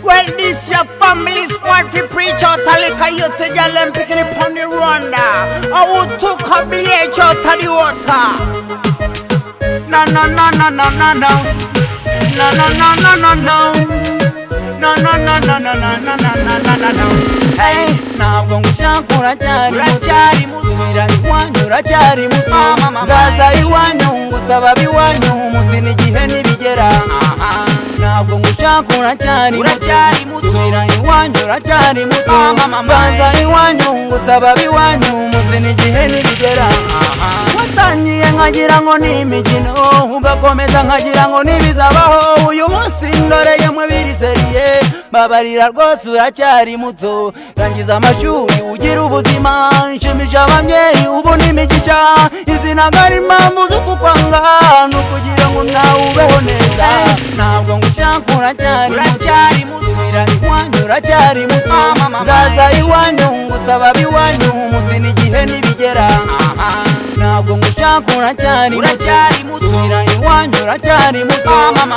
Well, this your family squad fi preach out a liquor. You to girl them picking it on the ronda. I would took a bleach out of the water. No, no, no, no, no, no, no. No, no, no, no, no, no. No, no, no, no, no, no, no, no, no, no, no. Hey, ntabwo ngushaka uracyari muto iwanyu uracyari muto zaza iwanyu ngusaba biwanyu muzi n'igihe nibigera ntabwo ngushaka uracyari muto iwanyu uracyari muto zaza iwanyu ngusaba biwanyu muzi n'igihe nibigera watangiye nkagira ngo ni imikino ugakomeza nkagira ngo nibizabaho uyu munsi ndoreye mwe biriseriye babarira rwose uracyari muto rangiza amashuri ugira ubuzima nshimisha ababyeyi ubu n'imigisha izi ntabwo ari impamvu zo kukwanga ni ukugira ngo nawe ubeho neza ntabwo ngushaka uracyari muto iwanyu uracyari muto zaza iwanyu ngusaba biwanyu muzi n'igihe nibigera ntabwo ngushaka uracyari muto iwanyu uracyari muto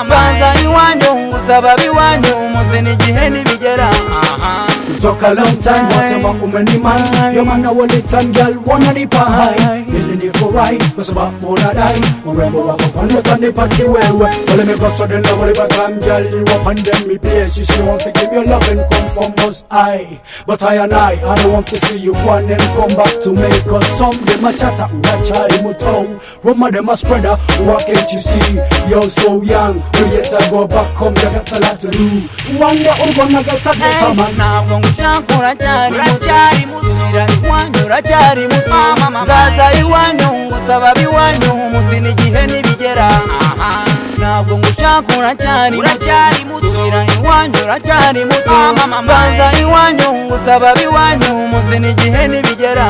zaza iwanyu ngusaba biwanyu muzi n'igihe nibigera Talk a long time, wasema umeniman Yo mana wole time girl, wanna nipa high Hili ni furai, kwa sababu unadai Urembo wako kwani utanipa kiwewe Wale mekoso dena wale batam girl You up and then me place You see you want to give your love and come from us high But I don't want to see you one and come back to me Cause some dem a chatter, unachari muto Roma dem a spreader, what can't you see? You're so young, we yet to go back home You got a lot to do One day I'm gonna get a better man ngushaka uracyari muto iwanyu uracyari muto zaza iwanyu ngusaba biwanyu muzi n'igihe nibigera ntabwo ngushaka uracyari muto iwanyu uracyari muto zaza iwanyu ngusaba biwanyu muzi n'igihe nibigera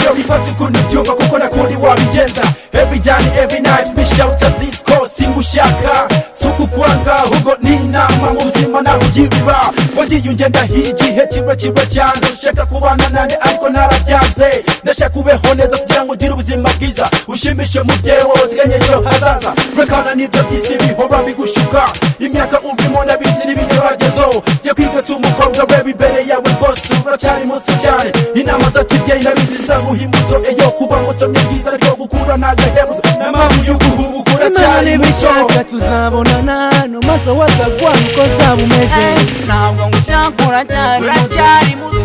iyo bifata ukundi byumva kuko nakundi wabigenza every day every night me shout at this call singushaka suku kwanga ahubwo ni inama mu buzima nakugirira wagiye ungenda higihe kiba cyane ushaka kubana nanjye ariko narabyanze ndashaka ubeho neza kugira ngo ugire ubuzima bwiza ushimishe umubyeyi wawe uteganye ejo hazaza rekana n'ibyo by'isi bihora bigushuka imyaka urimo ndabizi n'ibigeragezo jya kwiga umukobwa we imbere yawe rwose uracyari muto cyane inama za kibyeyi ndabizi zaguha imbuto eyo kuba muto ni byiza ariko gukura n'agahebuzo n'amabu y'uguhubu uracyari muto tuzabonana no matter what agwana uko zaba umeze ntabwo ngushaka uracyari muto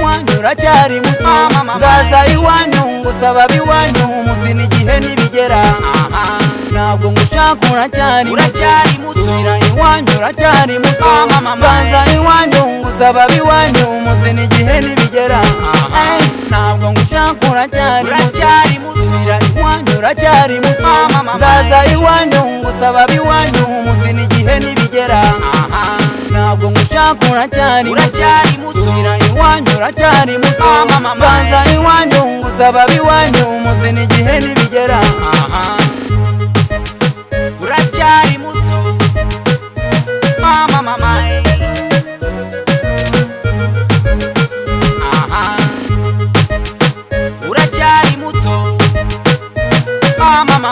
iwanyu uracyari muto zaza iwanyu ngusaba biwanyu muzi n'igihe nibigera ntabwo ngushaka uracyari muto iwanyu uracyari muto zaza iwanyu ngusaba biwanyu muzi n'igihe nibigera ntabwo ngushaka uracyari muto iwanyu uracyari muto zaza iwanyu ngusaba biwanyu muzi n'igihe nibigera ntabwo ngushaka uracyari muto iwanyu uracyari muto zaza iwanyu ngusaba biwanyu muzi n'igihe nibigera uracyari muto mama uracyari muto mama